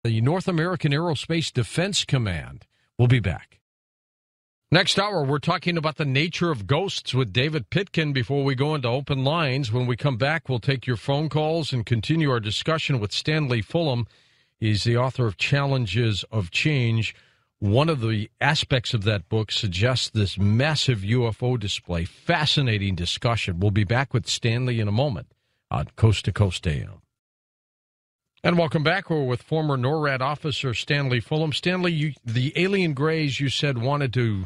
The North American Aerospace Defense Command. We'll be back. Next hour, we're talking about the nature of ghosts with David Pitkin before we go into open lines. When we come back, we'll take your phone calls and continue our discussion with Stanley Fulham. He's the author of Challenges of Change. One of the aspects of that book suggests this massive UFO display. Fascinating discussion. We'll be back with Stanley in a moment on Coast to Coast AM. And welcome back. We're with former NORAD officer Stanley Fulham. Stanley, the alien greys you said wanted to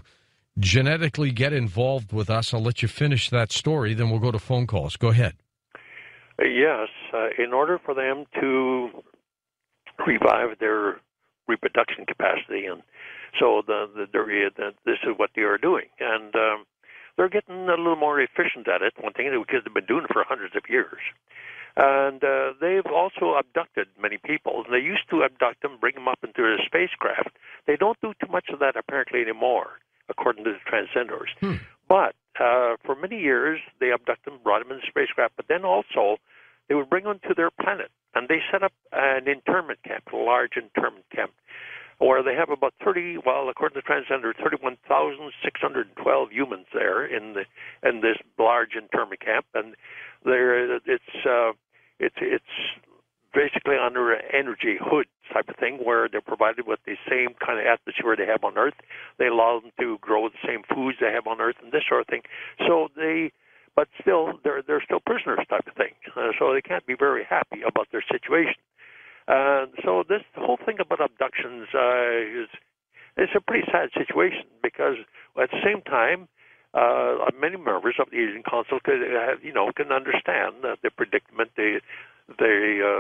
genetically get involved with us. I'll let you finish that story, then we'll go to phone calls. Go ahead. Yes. In order for them to revive their reproduction capacity, and so this is what they are doing. And they're getting a little more efficient at it, one thing, because they've been doing it for hundreds of years. And they've also abducted many people. They used to abduct them, bring them up into their spacecraft. They don't do too much of that apparently anymore, according to the transcenders. But for many years, they abduct them, brought them in the spacecraft, but then also they would bring them to their planet. And they set up an internment camp, a large internment camp, where they have about 30, well, according to the transcender, 31,612 humans there in this large internment camp. And it's basically under an energy hood type of thing, where they're provided with the same kind of atmosphere they have on Earth. They allow them to grow the same foods they have on Earth and this sort of thing. But still, they're still prisoners type of thing. So they can't be very happy about their situation. So this whole thing about abductions is a pretty sad situation, because at the same time, many members of the Asian Council can understand the predicament the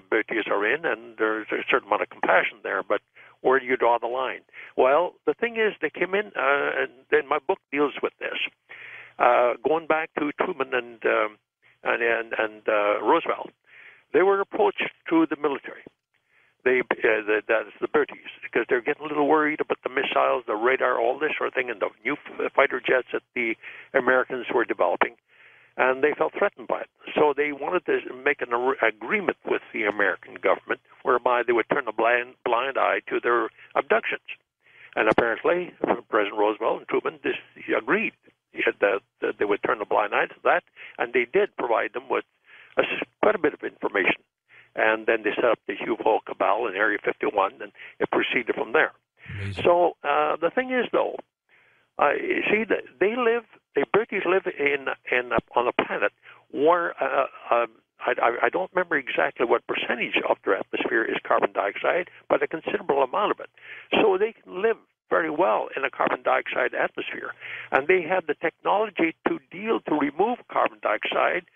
British are in, and there's a certain amount of compassion there. But where do you draw the line? Well, the thing is, they came in, and then my book deals with this, going back to Truman and Roosevelt. They were approached through the military. That is the British, because they're getting a little worried about the missiles, the radar, all this sort of thing, and the new fighter jets that the Americans were developing, and they felt threatened by it. So they wanted to make an agreement with the American government whereby they would turn a blind eye to their abductions. And apparently, President Roosevelt and Truman agreed that they would turn a blind eye to that, and they did provide them with quite a bit of information. And then they set up the UFO cabal in Area 51, and it proceeded from there. Amazing. So the thing is, though, you see, the British live on a planet where I don't remember exactly what percentage of their atmosphere is carbon dioxide, but a considerable amount of it. So they can live very well in a carbon dioxide atmosphere, and they have the technology to remove carbon dioxide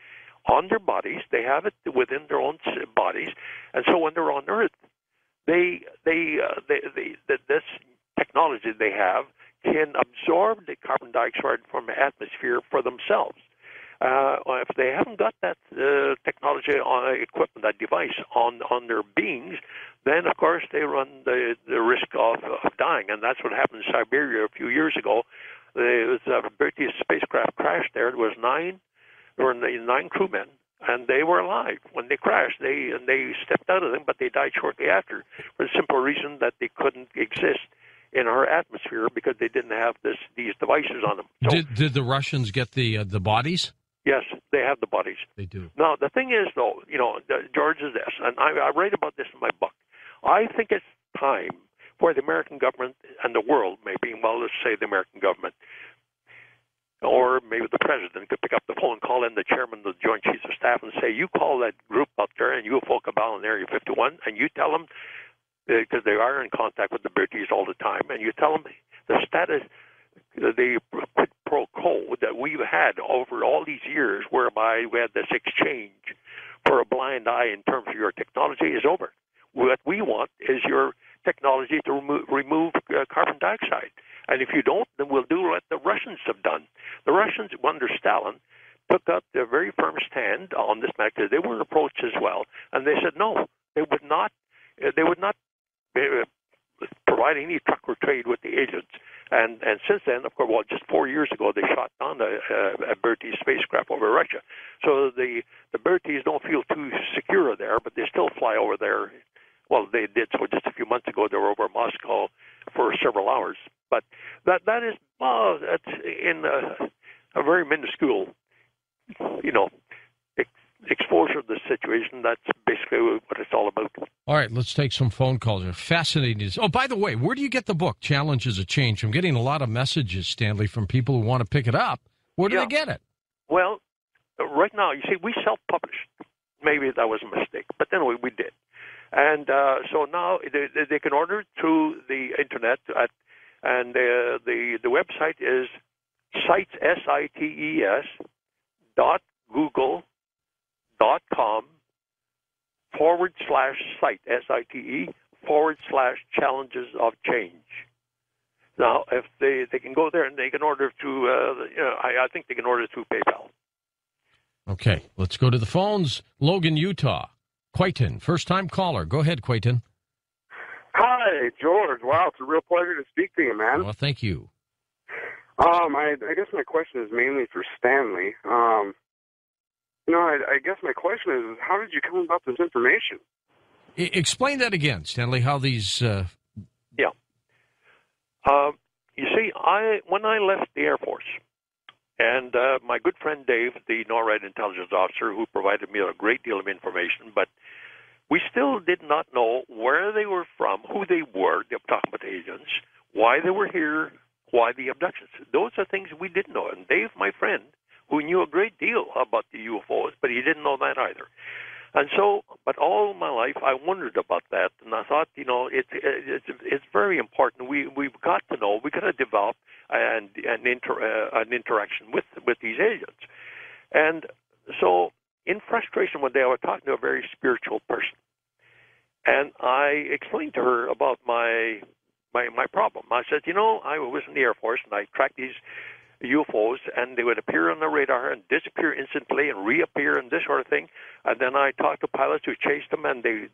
on their bodies. They have it within their own bodies, and so when they're on Earth, this technology they have can absorb the carbon dioxide from the atmosphere for themselves. If they haven't got that technology equipment, that device on their beings, then of course they run the risk of dying, and that's what happened in Siberia a few years ago. There was a British spacecraft crashed there. There were 9 crewmen, and they were alive when they crashed. They stepped out of them, but they died shortly after, for the simple reason that they couldn't exist in our atmosphere because they didn't have these devices on them. So, did the Russians get the bodies? Yes, they have the bodies. They do. Now, the thing is, though, George, is this, and I write about this in my book. I think it's time for the American government and the world, maybe, well, let's say the American government, or maybe the president could pick up the phone and call in the chairman of the Joint Chiefs of Staff and say, you call that group up there in UFO cabal in Area 51, and you tell them, because they are in contact with the British all the time, and you tell them the status, the quid pro quo that we've had over all these years, whereby we had this exchange for a blind eye in terms of your technology, is over. What we want is your technology to remove carbon dioxide. And if you don't, then we'll do what the Russians have done. The Russians, under Stalin, took up a very firm stand on this matter. They were approached as well, and they said no, they would not provide any truck or trade with the agents. And since then, of course, well, just 4 years ago, they shot down a British spacecraft over Russia. So the British don't feel too secure there, but they still fly over there Well, they did so just a few months ago. They were over Moscow for several hours. But that is, well, that's in a very minuscule, exposure to the situation. That's basically what it's all about. All right, let's take some phone calls. Fascinating. Oh, by the way, where do you get the book, Challenges of Change? I'm getting a lot of messages, Stanley, from people who want to pick it up. Where do they get it? Well, right now, you see, we self-published. Maybe that was a mistake, but anyway, we did. And so now they can order it through the Internet, and the website is sites, SITES, google.com/site, SITE/challenges of change. Now, if they can go there and they can order through, I think they can order through PayPal. Okay, let's go to the phones. Logan, Utah. Quayton, first-time caller. Go ahead, Quayton. Hi, George. Wow, it's a real pleasure to speak to you, man. Well, thank you. I guess my question is mainly for Stanley. I guess my question is, how did you come about this information? Explain that again, Stanley, how these... Yeah. You see, when I left the Air Force, and my good friend Dave, the Norad intelligence officer, who provided me a great deal of information, but we still did not know where they were from, who they were, they were talking about agents, why they were here, why the abductions. Those are things we didn't know. And Dave, my friend, who knew a great deal about the UFOs, but he didn't know that either. And so, but all my life, I wondered about that, and I thought, it's very important. We've got to know. We've got to develop an interaction with these agents. And so, in frustration, one day I was talking to a very spiritual person, and I explained to her about my problem. I said, I was in the Air Force, and I tracked these UFOs, and they would appear on the radar and disappear instantly and reappear and this sort of thing. And then I talked to pilots who chased them, and they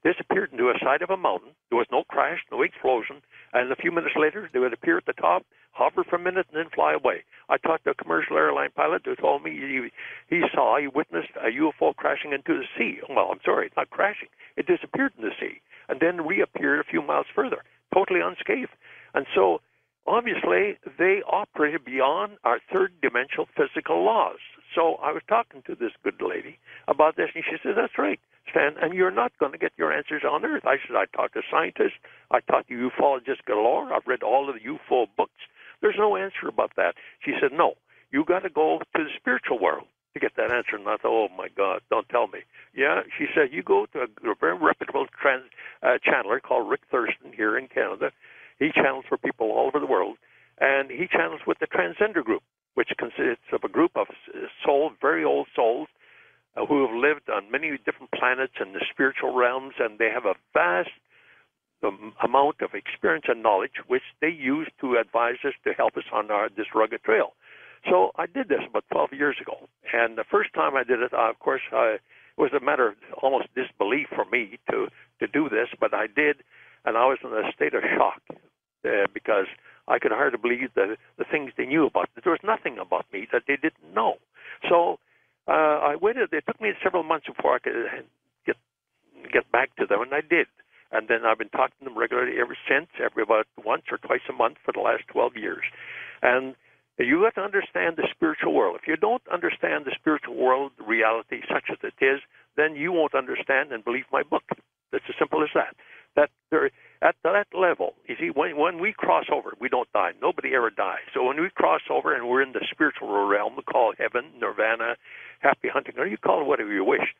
disappeared into a side of a mountain. There was no crash, no explosion. And a few minutes later, they would appear at the top, hover for a minute, and then fly away. I talked to a commercial airline pilot who told me he witnessed a UFO crashing into the sea. Well, I'm sorry, it's not crashing. It disappeared in the sea and then reappeared a few miles further, totally unscathed. And so, obviously, they operated beyond our third-dimensional physical laws. So I was talking to this good lady about this, and she said, that's right, Stan, and you're not going to get your answers on Earth. I said, I talked to scientists. I talked to ufologists galore. I've read all of the UFO books. There's no answer about that. She said, no, you got to go to the spiritual world to get that answer. And I thought, oh, my God, don't tell me. Yeah, she said, you go to a very reputable channeler called Rick Thurston here in Canada. He channels for people all over the world, and he channels with the Transcender Group, which consists of a group of very old souls who have lived on many different planets in the spiritual realms, and they have a vast amount of experience and knowledge, which they use to advise us to help us on this rugged trail. So I did this about 12 years ago, and the first time I did it, of course, it was a matter of almost disbelief for me to do this, but I did, and I was in a state of shock because I could hardly believe the things they knew about me. There was nothing about me that they didn't know. So I waited. It took me several months before I could get back to them, and I did. And then I've been talking to them regularly ever since, every about once or twice a month for the last 12 years. And you have to understand the spiritual world. If you don't understand the spiritual world reality such as it is, then you won't understand and believe my book. It's as simple as that. At that level, you see, when we cross over, we don't die. Nobody ever dies. So when we cross over and we're in the spiritual realm, we call it heaven, nirvana, happy hunting, or you call it whatever you wish,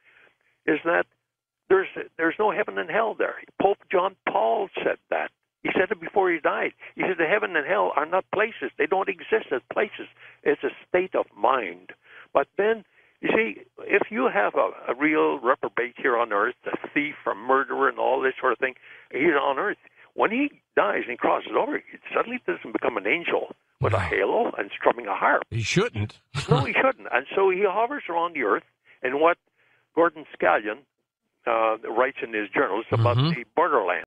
is that there's no heaven and hell there. Pope John Paul said that. He said it before he died. He said the heaven and hell are not places. They don't exist as places. It's a state of mind. But then, you see, if you have a real reprobate here on earth, a thief, a murderer, and all this sort of thing, he's on earth. When he dies and he crosses over, he suddenly doesn't become an angel with a halo and strumming a harp. He shouldn't. No, he shouldn't. And so he hovers around the earth, and what Gordon Scallion writes in his journals about the borderlands.